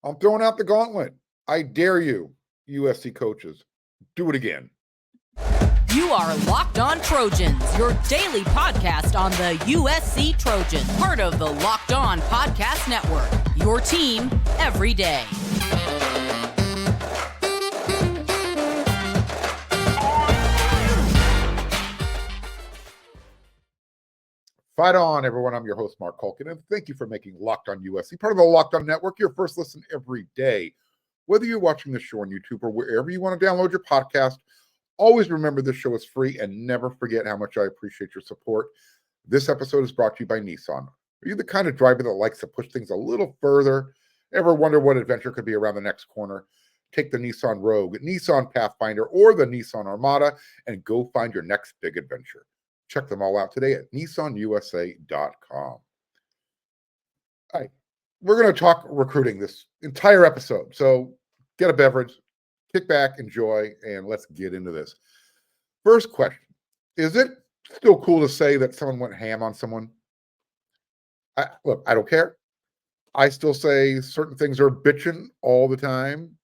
I'm throwing out the gauntlet. I dare you, USC coaches. Do it again. You are Locked On Trojans, your daily podcast on the USC Trojans, part of the Locked On Podcast Network, your team every day. Fight on, everyone. I'm your host, Mark Culkin, and thank you for making Locked On USC part of the Locked On Network, your first listen every day. Whether you're watching this show on YouTube or wherever you want to download your podcast, always remember this show is free and never forget how much I appreciate your support. This episode is brought to you by Nissan. Are you the kind of driver that likes to push things a little further? Ever wonder what adventure could be around the next corner? Take the Nissan Rogue, Nissan Pathfinder, or the Nissan Armada and go find your next big adventure. Check them all out today at nissanusa.com. All right, we're going to talk recruiting this entire episode. So get a beverage, kick back, enjoy, and let's get into this. First question, is it still cool to say that someone went ham on someone? Look, I don't care. I still say certain things are bitching all the time.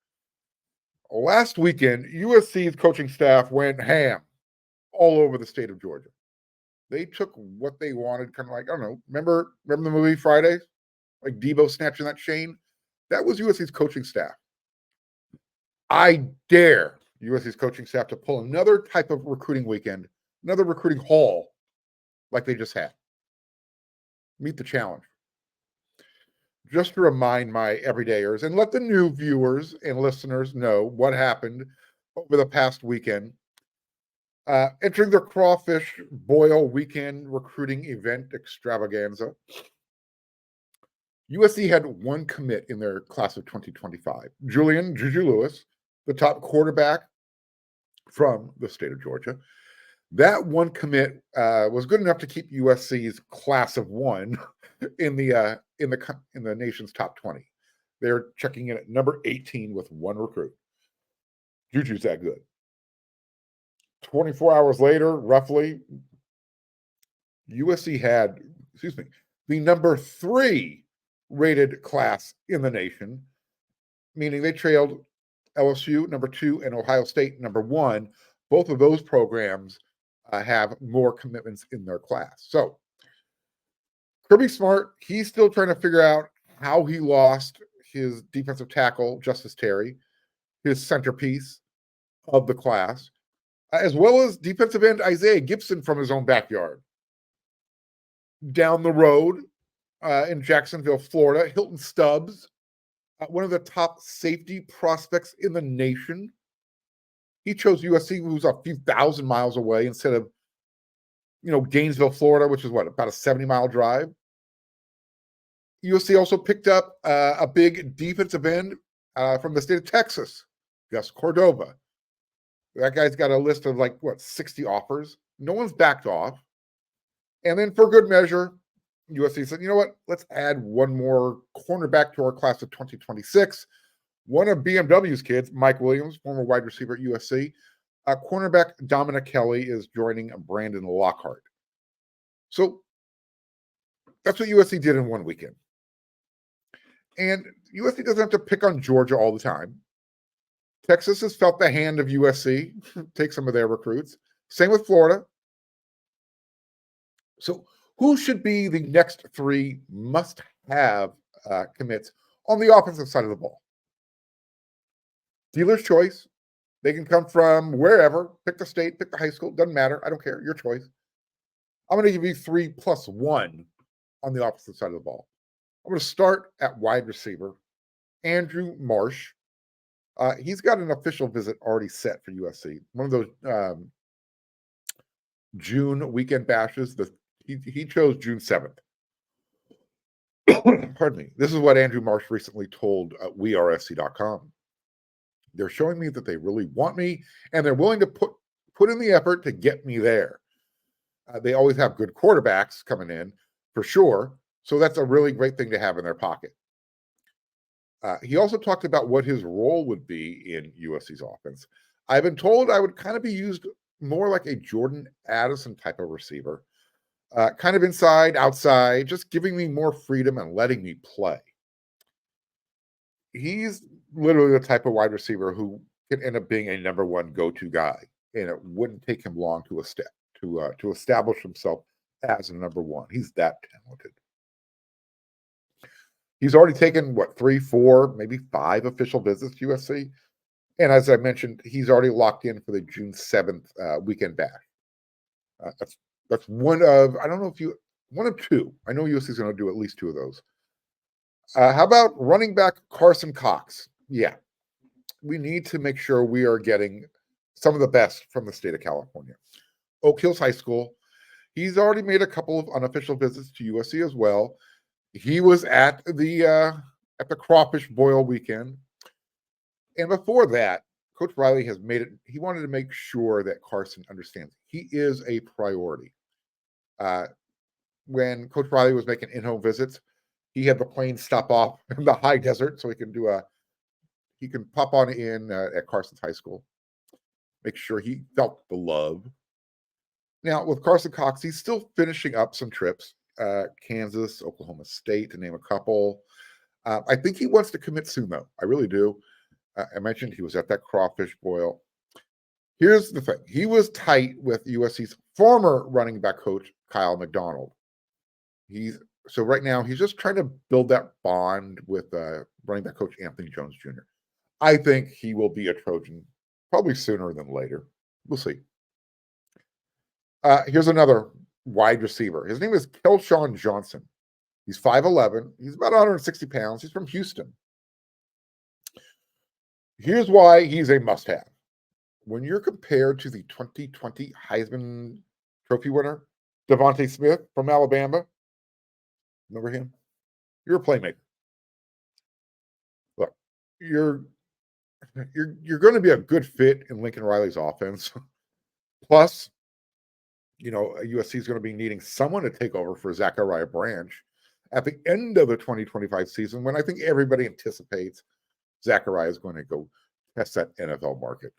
Last weekend, USC's coaching staff went ham all over the state of Georgia. They took what they wanted, kind of like, I don't know, remember the movie Friday? Like Debo snatching that chain? That was USC's coaching staff. I dare USC's coaching staff to pull another type of recruiting weekend, another recruiting haul like they just had. Meet the challenge. Just to remind my everydayers and let the new viewers and listeners know what happened over the past weekend. Entering the Crawfish Boil Weekend Recruiting Event Extravaganza, USC had one commit in their class of 2025. Julian Juju Lewis, the top quarterback from the state of Georgia. That one commit was good enough to keep USC's class of one in the nation's top 20. They're checking in at number 18 with one recruit. Juju's that good. 24 hours later, roughly, USC had, the number 3 rated class in the nation, meaning they trailed LSU, number 2, and Ohio State, number 1. Both of those programs have more commitments in their class. So, Kirby Smart, he's still trying to figure out how he lost his defensive tackle, Justice Terry, his centerpiece of the class, as well as defensive end Isaiah Gibson from his own backyard. Down the road in Jacksonville, Florida, Hilton Stubbs, one of the top safety prospects in the nation. He chose USC, who's a few thousand miles away, instead of, Gainesville, Florida, which is about a 70-mile drive. USC also picked up a big defensive end from the state of Texas, Gus Cordova. That guy's got a list of 60 offers. No one's backed off. And then for good measure, USC said, you know what? Let's add one more cornerback to our class of 2026. One of BMW's kids, Mike Williams, former wide receiver at USC. Cornerback Dominic Kelly is joining Brandon Lockhart. So that's what USC did in one weekend. And USC doesn't have to pick on Georgia all the time. Texas has felt the hand of USC, take some of their recruits. Same with Florida. So who should be the next 3 must-have commits on the offensive side of the ball? Dealer's choice. They can come from wherever. Pick the state, pick the high school. Doesn't matter. I don't care. Your choice. I'm going to give you 3 plus 1 on the opposite side of the ball. I'm going to start at wide receiver, Andrew Marsh. He's got an official visit already set for USC. One of those June weekend bashes. He chose June 7th. Pardon me. This is what Andrew Marsh recently told WeAreSC.com. They're showing me that they really want me, and they're willing to put in the effort to get me there. They always have good quarterbacks coming in, for sure. So that's a really great thing to have in their pocket. He also talked about what his role would be in USC's offense. I've been told I would kind of be used more like a Jordan Addison type of receiver, kind of inside, outside, just giving me more freedom and letting me play. He's literally the type of wide receiver who can end up being a number one go-to guy, and it wouldn't take him long to establish himself as a number one. He's that talented. He's already taken what 3, 4, maybe 5 official visits to USC, and as I mentioned, he's already locked in for the June 7th weekend bash. That's one of I don't know if you one of two. I know USC is going to do at least 2 of those. How about running back Carson Cox? Yeah, we need to make sure we are getting some of the best from the state of California. Oak Hills High School. He's already made a couple of unofficial visits to USC as well. He was at the crawfish boil weekend, and before that, Coach Riley has made it. He wanted to make sure that Carson understands he is a priority. When Coach Riley was making in-home visits, he had the plane stop off in the high desert so he can pop on in at Carson's high school, make sure he felt the love. Now, with Carson Cox, he's still finishing up some trips, Kansas, Oklahoma State, to name a couple. I think he wants to commit soon, though. I really do. I mentioned he was at that crawfish boil. Here's the thing. He was tight with USC's former running back coach, Kyle McDonald. So right now, he's just trying to build that bond with running back coach Anthony Jones Jr. I think he will be a Trojan probably sooner than later. We'll see. Here's another wide receiver. His name is Kelshawn Johnson. He's 5'11". He's about 160 pounds. He's from Houston. Here's why he's a must-have. When you're compared to the 2020 Heisman Trophy winner, Devontae Smith from Alabama, remember him? You're a playmaker. Look, you're going to be a good fit in Lincoln Riley's offense. Plus, USC is going to be needing someone to take over for Zachariah Branch at the end of the 2025 season, when I think everybody anticipates Zachariah is going to go test that NFL market.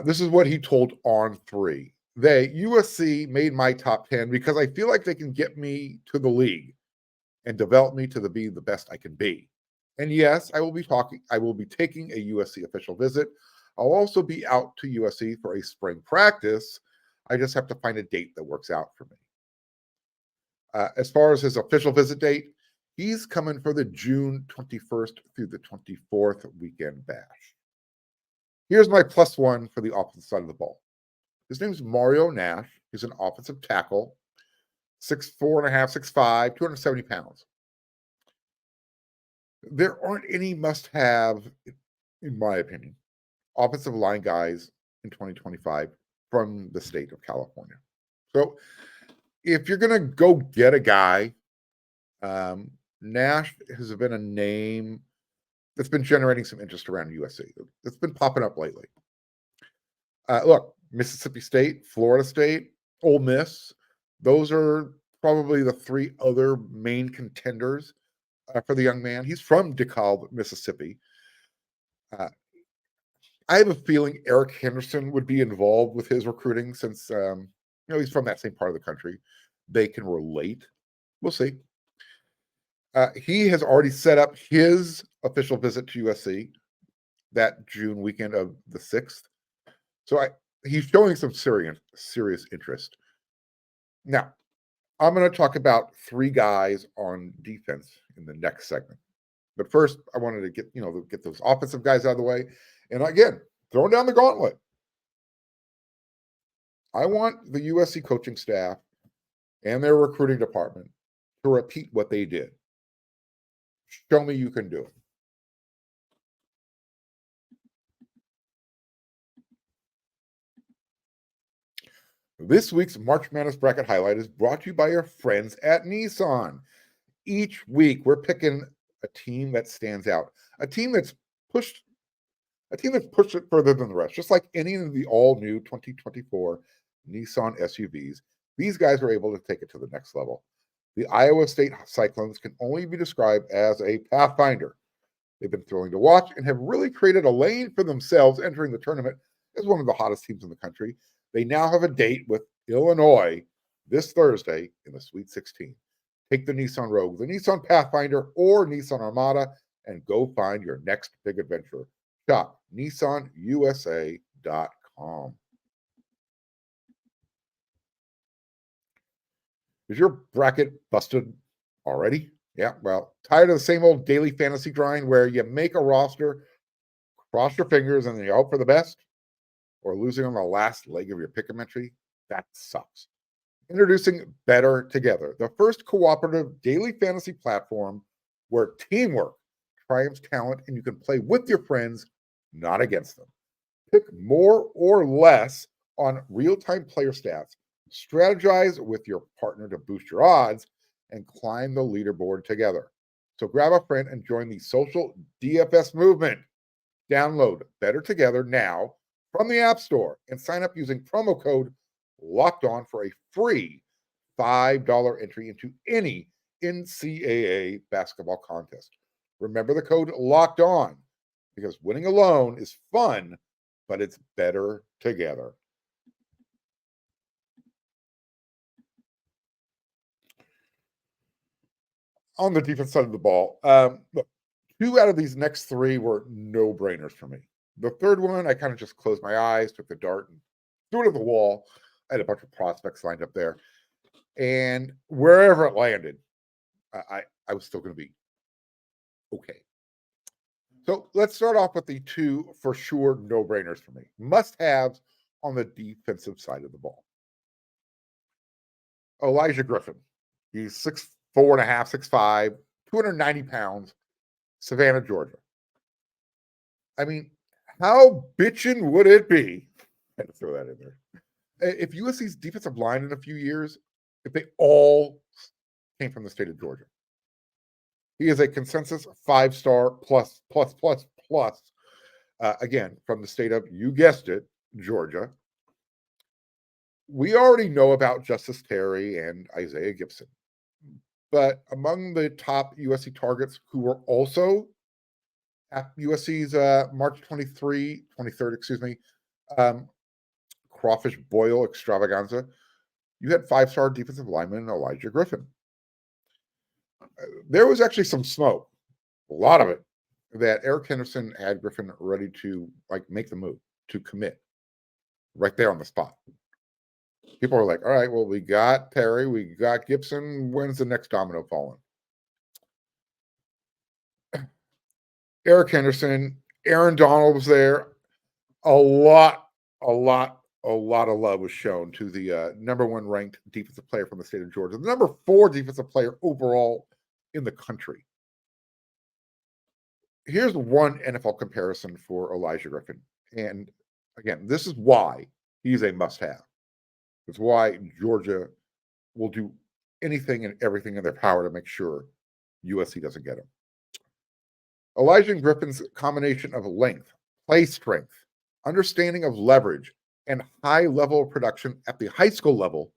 This is what he told On3. USC made my top 10 because I feel like they can get me to the league and develop me to be the best I can be. And yes, I will be taking a USC official visit. I'll also be out to USC for a spring practice. I just have to find a date that works out for me. As far as his official visit date, he's coming for the June 21st through the 24th weekend bash. Here's my +1 for the offensive side of the ball. His name's Mario Nash. He's an offensive tackle, 6'4.5", 6'5", 270 pounds. There aren't any must-have, in my opinion, offensive line guys in 2025 from the state of California. So if you're going to go get a guy, Nash has been a name that's been generating some interest around USC. It's been popping up lately. Look, Mississippi State, Florida State, Ole Miss, those are probably the 3 other main contenders for the young man. He's from DeKalb, Mississippi. I have a feeling Eric Henderson would be involved with his recruiting since he's from that same part of the country. They can relate. We'll see. He has already set up his official visit to USC that June weekend of the 6th. So he's showing some serious interest. Now, I'm going to talk about 3 guys on defense in the next segment. But first, I wanted to get those offensive guys out of the way. And again, throwing down the gauntlet. I want the USC coaching staff and their recruiting department to repeat what they did. Show me you can do it. This week's March Madness Bracket Highlight is brought to you by our friends at Nissan. Each week, we're picking a team that stands out, a team that's pushed it further than the rest, just like any of the all-new 2024 Nissan SUVs. These guys are able to take it to the next level. The Iowa State Cyclones can only be described as a pathfinder. They've been thrilling to watch and have really created a lane for themselves entering the tournament as one of the hottest teams in the country. They now have a date with Illinois this Thursday in the Sweet 16. Take the Nissan Rogue, the Nissan Pathfinder, or Nissan Armada and go find your next big adventure. Shop NissanUSA.com. Is your bracket busted already? Yeah, well, tired of the same old daily fantasy grind where you make a roster, cross your fingers, and then you hope for the best? Or losing on the last leg of your pick'em entry? That sucks. Introducing Better Together, the first cooperative daily fantasy platform where teamwork triumphs talent and you can play with your friends, not against them. Pick more or less on real-time player stats, strategize with your partner to boost your odds, and climb the leaderboard together. So grab a friend and join the social DFS movement. Download Better Together now from the App Store and sign up using promo code Locked On for a free $5 entry into any NCAA basketball contest. Remember the code Locked On because winning alone is fun, but it's better together. On the defense side of the ball, look, 2 out of these next 3 were no-brainers for me. The third one, I kind of just closed my eyes, took the dart, and threw it at the wall. I had a bunch of prospects lined up there. And wherever it landed, I was still going to be okay. So let's start off with the 2 for sure no-brainers for me. Must-haves on the defensive side of the ball. Elijah Griffin. He's 6'4.5", 6'5", 290 pounds, Savannah, Georgia. I mean, how bitchin' would it be? I had to throw that in there. If USC's defensive line in a few years, if they all came from the state of Georgia. He is a consensus 5-star plus. Again, from the state of, you guessed it, Georgia. We already know about Justice Terry and Isaiah Gibson. But among the top USC targets who were also at USC's March 23rd, Crawfish Boil extravaganza, you had 5-star defensive lineman Elijah Griffin. There was actually some smoke, a lot of it, that Eric Henderson had Griffin ready to make the move, to commit right there on the spot. People were like, all right, well, we got Terry, we got Gibson. When's the next domino falling? Eric Henderson, Aaron Donald was there. A lot of love was shown to the number 1 ranked defensive player from the state of Georgia, the number 4 defensive player overall in the country. Here's one NFL comparison for Elijah Griffin. And again, this is why he's a must-have. It's why Georgia will do anything and everything in their power to make sure USC doesn't get him. Elijah Griffin's combination of length, play strength, understanding of leverage, and high level of production at the high school level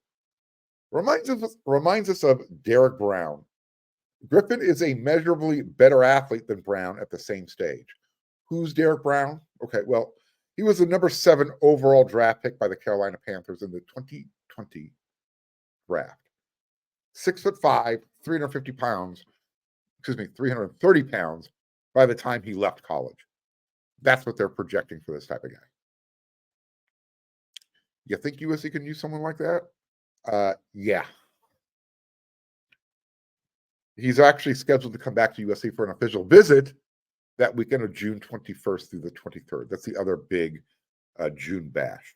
reminds us of Derek Brown. Griffin is a measurably better athlete than Brown at the same stage. Who's Derek Brown? Okay, well, he was the number 7 overall draft pick by the Carolina Panthers in the 2020 draft. 6'5", 330 pounds by the time he left college. That's what they're projecting for this type of guy. You think USC can use someone like that? Yeah. He's actually scheduled to come back to USC for an official visit that weekend of June 21st through the 23rd. That's the other big June bash.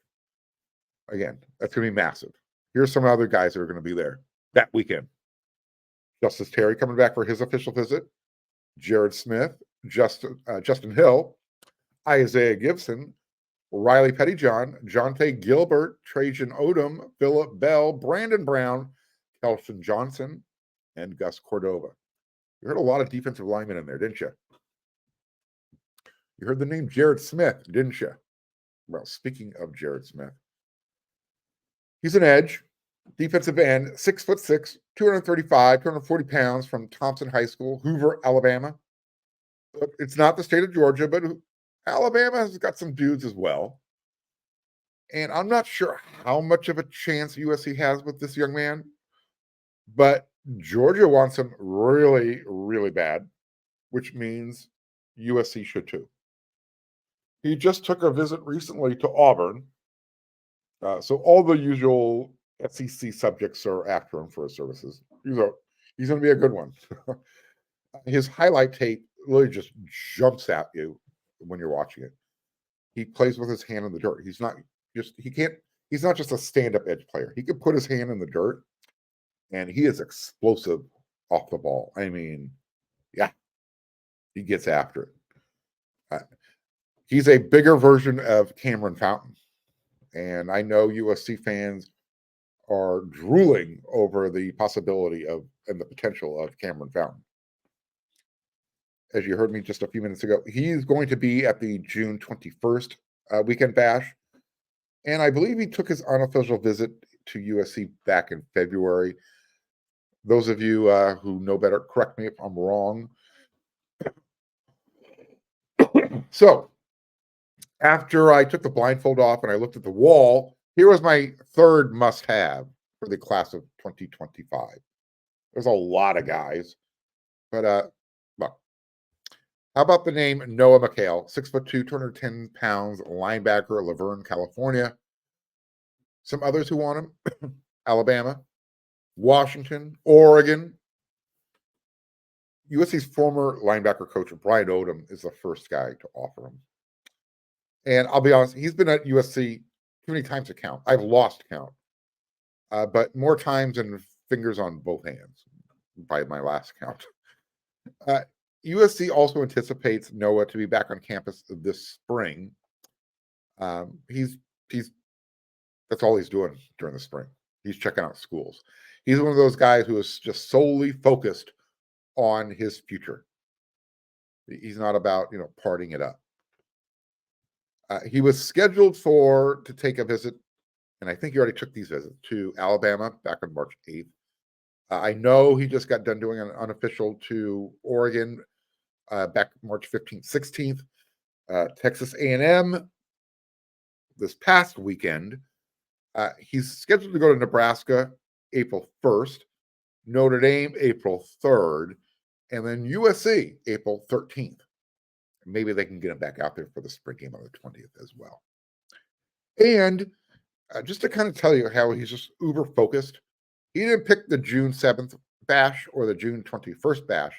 Again, that's going to be massive. Here's some other guys that are going to be there that weekend. Justice Terry coming back for his official visit. Jared Smith, Justin Hill, Isaiah Gibson, Riley Pettyjohn, Jonte Gilbert, Trajan Odom, Phillip Bell, Brandon Brown, Kelson Johnson, and Gus Cordova. You heard a lot of defensive linemen in there, didn't you? You heard the name Jared Smith, didn't you? Well, speaking of Jared Smith, he's an edge, defensive end, 6'6", 235, 240 pounds from Thompson High School, Hoover, Alabama. It's not the state of Georgia, but Alabama has got some dudes as well. And I'm not sure how much of a chance USC has with this young man, but Georgia wants him really, really bad. which means USC should too. He just took a visit recently to Auburn. So all the usual SEC subjects are after him for his services. He's going to be a good one. His highlight tape really just jumps at you when you're watching it. He plays with his hand in the dirt. He's not just a stand-up edge player. He can put his hand in the dirt, and he is explosive off the ball. I mean, yeah, he gets after it. He's a bigger version of Cameron Fountain. And I know USC fans are drooling over the possibility of and the potential of Cameron Fountain. As you heard me just a few minutes ago, he's going to be at the June 21st weekend bash. And I believe he took his unofficial visit to USC back in February. Those of you who know better, correct me if I'm wrong. So, after I took the blindfold off and I looked at the wall, here was my third must-have for the class of 2025. There's a lot of guys, but well, how about the name Noah McHale, 6'2", 210 pounds, linebacker, Laverne, California. Some others who want him: Alabama, Washington, Oregon. USC's former linebacker coach Brian Odom is the first guy to offer him. And I'll be honest, he's been at USC too many times to count. I've lost count. But more times than fingers on both hands by my last count. USC also anticipates Noah to be back on campus this spring. He's that's all he's doing during the spring. He's checking out schools. He's one of those guys who is just solely focused on his future. He's not about, partying it up. He was scheduled to take a visit, and I think he already took these visits, to Alabama back on March 8th. I know he just got done doing an unofficial to Oregon back March 15th, 16th. Texas A&M this past weekend. He's scheduled to go to Nebraska April 1st, Notre Dame April 3rd, and then USC April 13th. Maybe they can get him back out there for the spring game on the 20th as well. And just to kind of tell you how he's just uber focused, he didn't pick the June 7th bash or the June 21st bash.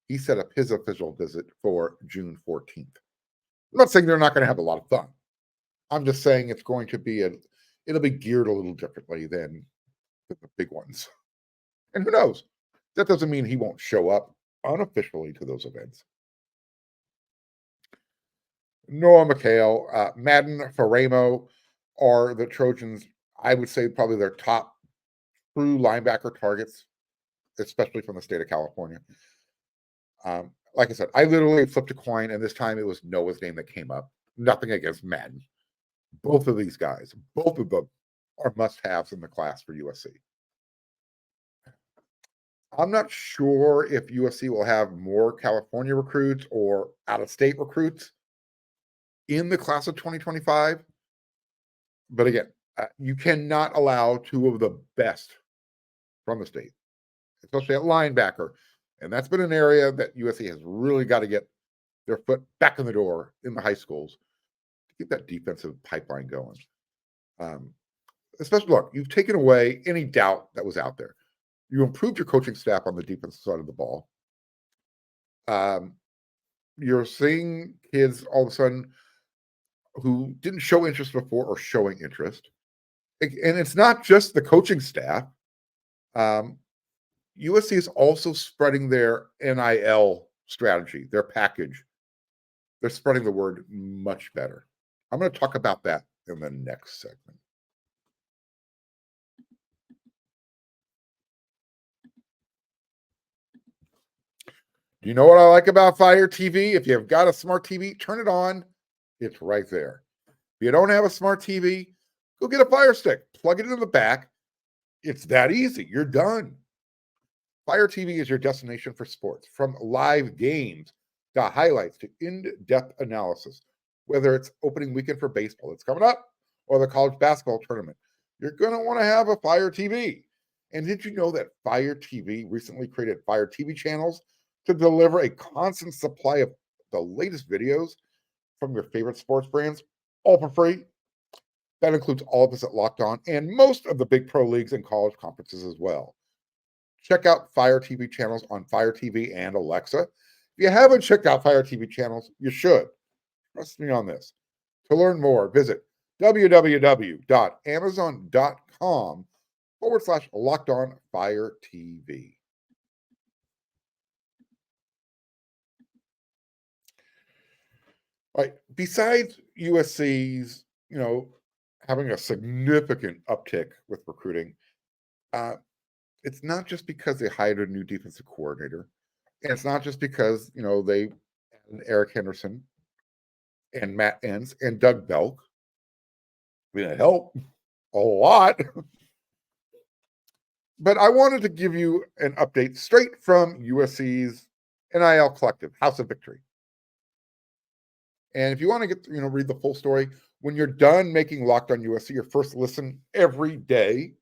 He set up his official visit for June 14th. I'm not saying they're not going to have a lot of fun. I'm just saying it's going to be it'll be geared a little differently than the big ones. And who knows? That doesn't mean he won't show up unofficially to those events. Noah McHale, Madden, Faramo are the Trojans, I would say, probably their top true linebacker targets, especially from the state of California. Like I said, I literally flipped a coin, and this time it was Noah's name that came up. Nothing against Madden. Both of these guys, both of them are must-haves in the class for USC. I'm not sure if USC will have more California recruits or out-of-state recruits in the class of 2025. But again, you cannot allow two of the best from the state, especially at linebacker. And that's been an area that USC has really got to get their foot back in the door in the high schools to get that defensive pipeline going. Especially, look, you've taken away any doubt that was out there. You improved your coaching staff on the defensive side of the ball. You're seeing kids all of a sudden who didn't show interest before or showing interest. And it's not just the coaching staff. USC is also spreading their NIL strategy, their package. They're spreading the word much better. I'm going to talk about that in the next segment. Do you know what I like about Fire TV? If you've got a smart TV, turn it on. It's right there. If you don't have a smart TV, go get a Fire Stick. Plug it into the back. It's that easy. You're done. Fire TV is your destination for sports, from live games to highlights to in-depth analysis. Whether it's opening weekend for baseball, it's coming up, or the college basketball tournament, you're going to want to have a Fire TV. And did you know that Fire TV recently created Fire TV channels to deliver a constant supply of the latest videos from your favorite sports brands, all for free. That includes all of us at Locked On and most of the big pro leagues and college conferences as well. Check out Fire TV channels on Fire TV and Alexa. If you haven't checked out Fire TV channels, you should. Trust me on this. To learn more, visit www.amazon.com/Locked On Fire TV. All right. Besides USC's, having a significant uptick with recruiting, it's not just because they hired a new defensive coordinator, and it's not just because they added Eric Henderson and Matt Enns and Doug Belk. It helped a lot. But I wanted to give you an update straight from USC's NIL collective, House of Victory. And if you want to get read the full story, when you're done making Locked On USC your first listen every day,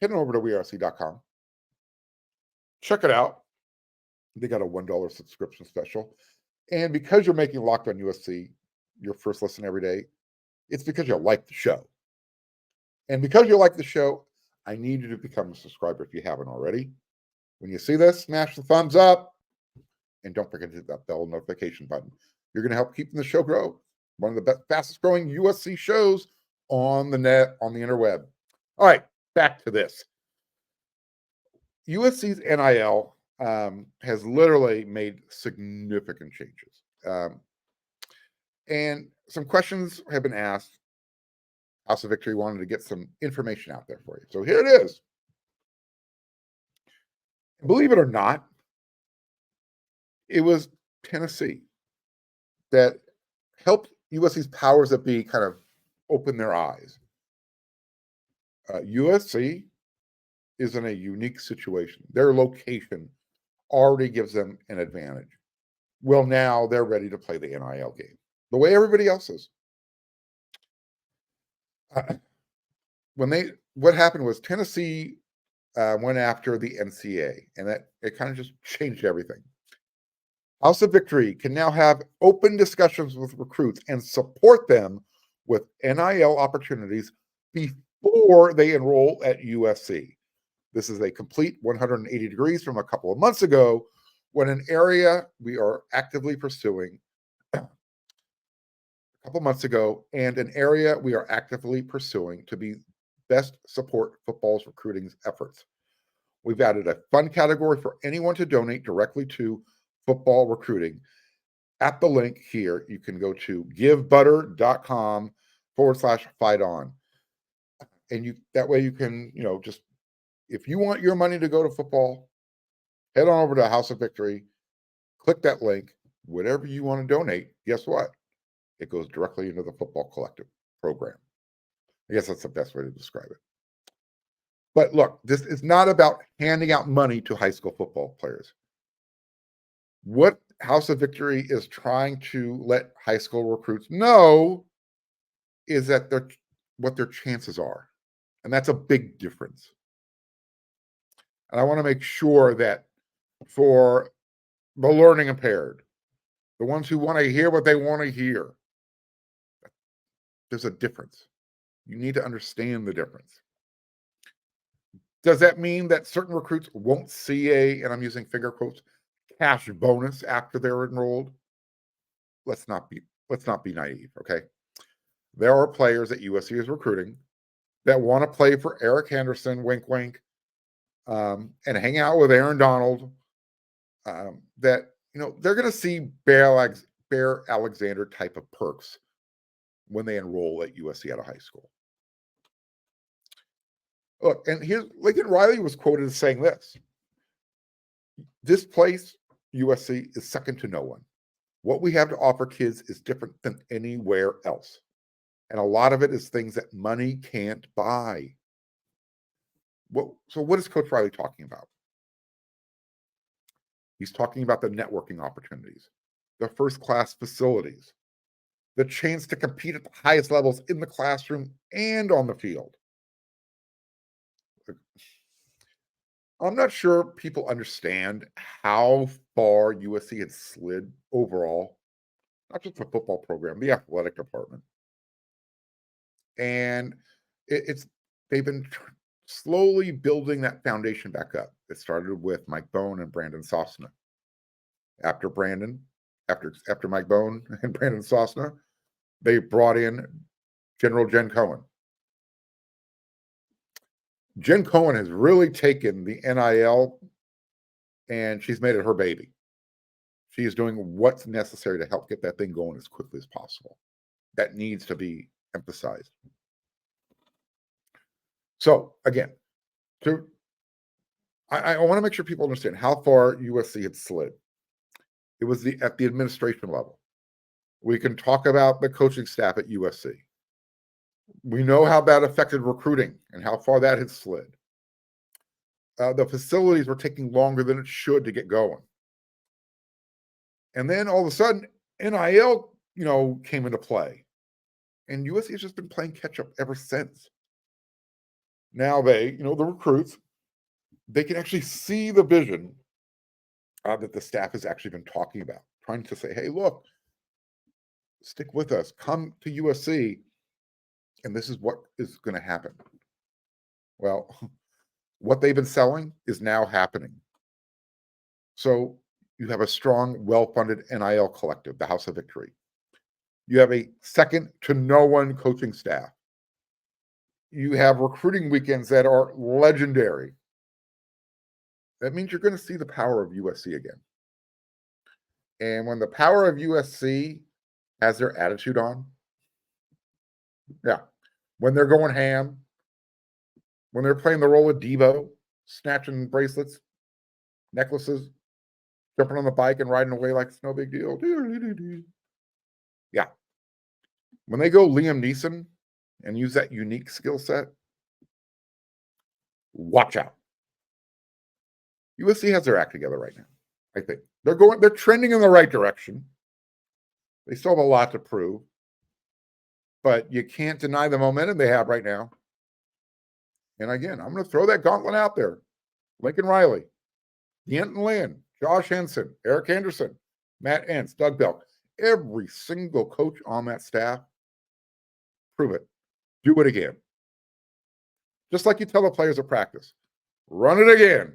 head on over to wearc.com. Check it out. They got a $1 subscription special. And because you're making Locked On USC your first listen every day, it's because you like the show. And because you like the show, I need you to become a subscriber if you haven't already. When you see this, smash the thumbs up. And don't forget to hit that bell notification button. You're going to help keep the show grow. One of the fastest growing USC shows on the net, on the interweb. All right, back to this. USC's NIL has literally made significant changes. And some questions have been asked. House of Victory wanted to get some information out there for you. So here it is. Believe it or not, it was Tennessee that helped USC's powers that be kind of open their eyes. USC is in a unique situation. Their location already gives them an advantage. Well, now they're ready to play the NIL game the way everybody else is. What happened was Tennessee went after the NCAA, and that it kind of just changed everything. House of Victory can now have open discussions with recruits and support them with NIL opportunities before they enroll at USC. This is a complete 180 degrees from a couple of months ago when an area we are actively pursuing to be best support football's recruiting efforts. We've added a fund category for anyone to donate directly to football recruiting. At the link here, you can go to givebutter.com/fight on. And that way you can, just, if you want your money to go to football, head on over to House of Victory, click that link, whatever you want to donate, guess what? It goes directly into the football collective program. I guess that's the best way to describe it. But look, this is not about handing out money to high school football players. What House of Victory is trying to let high school recruits know is that what their chances are. And that's a big difference. And I want to make sure that for the learning impaired, the ones who want to hear what they want to hear, there's a difference. You need to understand the difference. Does that mean that certain recruits won't see and I'm using finger quotes, cash bonus after they're enrolled? Let's not be naive, okay? There are players that USC is recruiting that want to play for Eric Henderson, wink, wink, and hang out with Aaron Donald. That they're going to see Bear Alexander type of perks when they enroll at USC out of high school. Look, and here's Lincoln Riley was quoted as saying this: "This place, USC, is second to no one. What we have to offer kids is different than anywhere else. And a lot of it is things that money can't buy." So what is Coach Riley talking about? He's talking about the networking opportunities, the first-class facilities, the chance to compete at the highest levels in the classroom and on the field. I'm not sure people understand how far USC had slid overall, not just the football program, the athletic department. And it's they've been slowly building that foundation back up. It started with Mike Bone and Brandon Sosna. After Mike Bone and Brandon Sosna, they brought in General Jen Cohen. Jen Cohen has really taken the NIL and she's made it her baby. She is doing what's necessary to help get that thing going as quickly as possible. That needs to be emphasized. So again, I want to make sure people understand how far USC had slid. It was at the administration level. We can talk about the coaching staff at USC. We know how that affected recruiting and how far that had slid. The facilities were taking longer than it should to get going. And then all of a sudden, NIL, came into play. And USC has just been playing catch up ever since. Now the recruits, they can actually see the vision that the staff has actually been talking about, trying to say, hey, look, stick with us, come to USC, and this is what is going to happen. Well, what they've been selling is now happening. So you have a strong, well-funded NIL collective, the House of Victory. You have a second to no one coaching staff. You have recruiting weekends that are legendary. That means you're going to see the power of USC again. And when the power of USC has their attitude on, when they're going ham, when they're playing the role of Devo, snatching bracelets, necklaces, jumping on the bike and riding away like it's no big deal. Yeah. When they go Liam Neeson and use that unique skill set, watch out. USC has their act together right now. I think they're trending in the right direction. They still have a lot to prove, but you can't deny the momentum they have right now. And again, I'm going to throw that gauntlet out there. Lincoln Riley, Antonlynn, Josh Henson, Eric Anderson, Matt Entz, Doug Belk, every single coach on that staff, prove it. Do it again. Just like you tell the players at practice, run it again.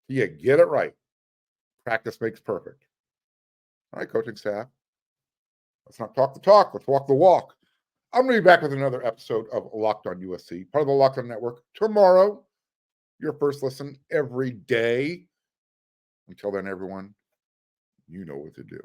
You get it right. Practice makes perfect. All right, coaching staff. Let's not talk the talk. Let's walk the walk. I'm going to be back with another episode of Locked on USC, part of the Locked on Network, tomorrow. Your first listen every day. Until then, everyone, you know what to do.